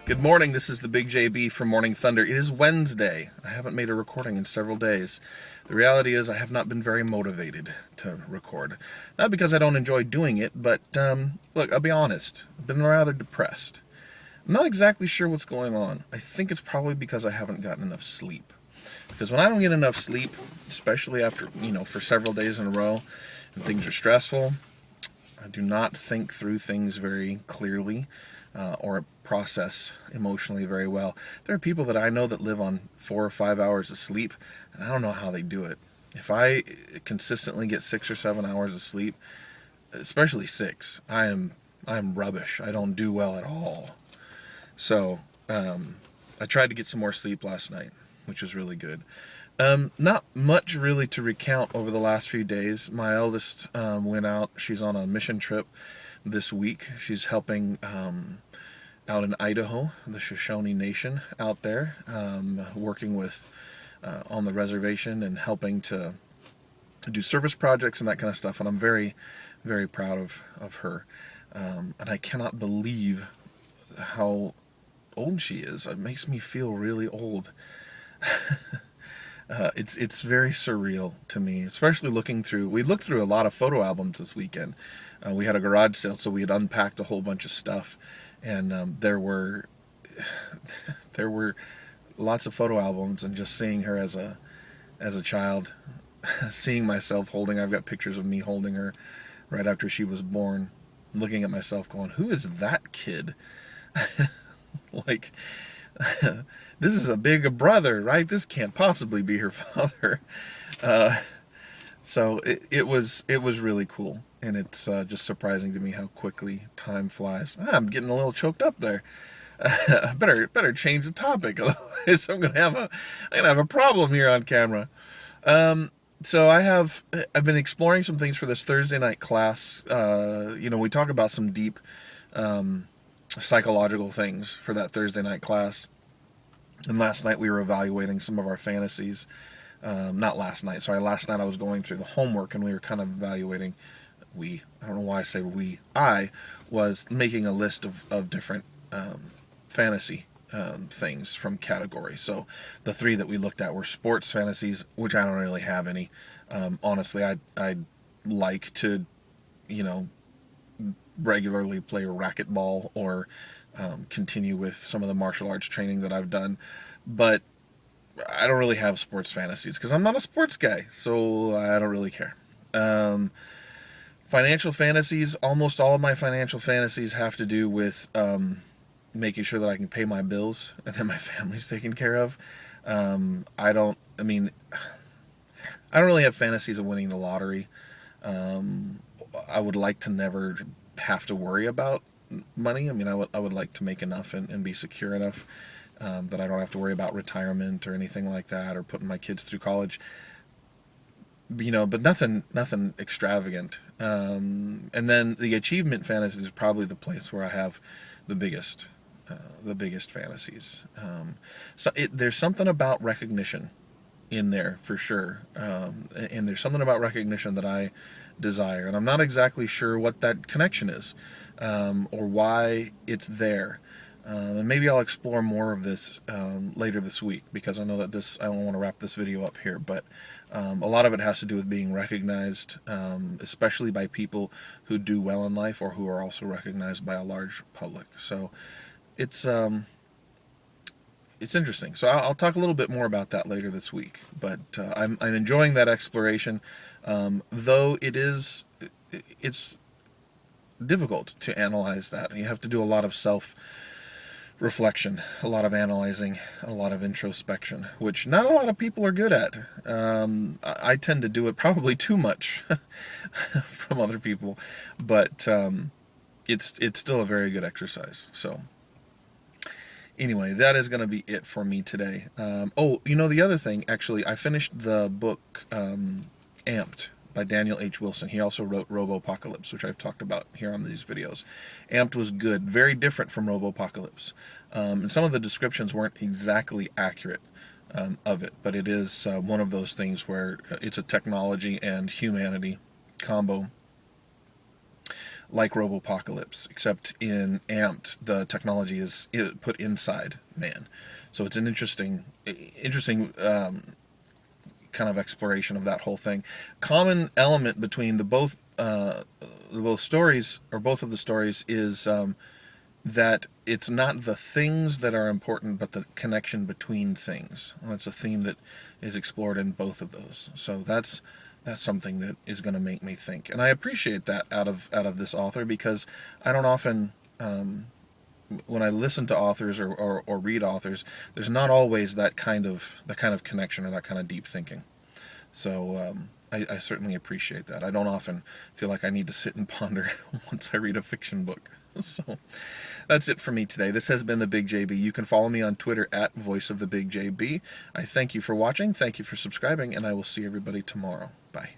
Good morning, this is the Big JB from Morning Thunder. It is Wednesday. I haven't made a recording in several days. The reality is I have not been very motivated to record. Not because I don't enjoy doing it, but look, I'll be honest. I've been rather depressed. I'm not exactly sure what's going on. I think it's probably because I haven't gotten enough sleep. Because when I don't get enough sleep, especially after, for several days in a row, and things are stressful, I do not think through things very clearly or process emotionally very well. There are people that I know that live on 4 or 5 hours of sleep, and I don't know how they do it. If I consistently get 6 or 7 hours of sleep, especially 6, I am rubbish. I don't do well at all. So I tried to get some more sleep last night, which was really good. Not much really to recount over the last few days. My eldest went out. She's on a mission trip this week. She's helping out in Idaho, the Shoshone Nation out there, working with on the reservation and helping to do service projects and that kind of stuff. And I'm very, very proud of her. And I cannot believe how old she is. It makes me feel really old. It's very surreal to me, especially we looked through a lot of photo albums this weekend. We had a garage sale, so we had unpacked a whole bunch of stuff, and there were lots of photo albums, and just seeing her as a child, seeing myself I've got pictures of me holding her right after she was born, looking at myself going, who is that kid? Like, this is a big brother, right? This can't possibly be her father. So it was really cool, and it's just surprising to me how quickly time flies. I'm getting a little choked up there. Better change the topic, otherwise I'm gonna have a problem here on camera. So I've been exploring some things for this Thursday night class. We talk about some deep psychological things for that Thursday night class. And last night we were evaluating some of our fantasies. Not last night, sorry. Last night I was going through the homework and we were kind of evaluating. I don't know why I say we. I was making a list of different fantasy things from categories. So the 3 that we looked at were sports fantasies, which I don't really have any. Honestly, I'd like to, regularly play racquetball or continue with some of the martial arts training that I've done, but I don't really have sports fantasies because I'm not a sports guy, so I don't really care. Financial fantasies, almost all of my financial fantasies have to do with making sure that I can pay my bills and that my family's taken care of. I don't really have fantasies of winning the lottery. I would like to never have to worry about money. I would like to make enough and be secure enough that I don't have to worry about retirement or anything like that, or putting my kids through college. But nothing extravagant. And then the achievement fantasy is probably the place where I have the biggest fantasies. There's something about recognition in there for sure, and there's something about recognition that I desire, and I'm not exactly sure what that connection is, or why it's there. And maybe I'll explore more of this later this week, because I know that I don't want to wrap this video up here, but a lot of it has to do with being recognized, especially by people who do well in life or who are also recognized by a large public. So it's interesting. So I'll talk a little bit more about that later this week. But I'm enjoying that exploration, though it's difficult to analyze that. You have to do a lot of self-reflection, a lot of analyzing, a lot of introspection, which not a lot of people are good at. I tend to do it probably too much from other people, but it's still a very good exercise. So anyway, that is going to be it for me today. The other thing, actually, I finished the book Amped by Daniel H. Wilson. He also wrote Robopocalypse, which I've talked about here on these videos. Amped was good, very different from Robopocalypse. And some of the descriptions weren't exactly accurate of it, but it is one of those things where it's a technology and humanity combo like Robopocalypse, except in Amped, the technology is put inside man. So it's an interesting kind of exploration of that whole thing. Common element between the both stories, or both of the stories, is that it's not the things that are important, but the connection between things. And that's a theme that is explored in both of those. So that's something that is going to make me think, and I appreciate that out of this author, because I don't often, when I listen to authors or read authors, there's not always that kind of connection or that kind of deep thinking. So I certainly appreciate that. I don't often feel like I need to sit and ponder once I read a fiction book. So that's it for me today. This has been The Big JB. You can follow me on Twitter at VoiceOfTheBigJB. I thank you for watching, thank you for subscribing, and I will see everybody tomorrow. Bye.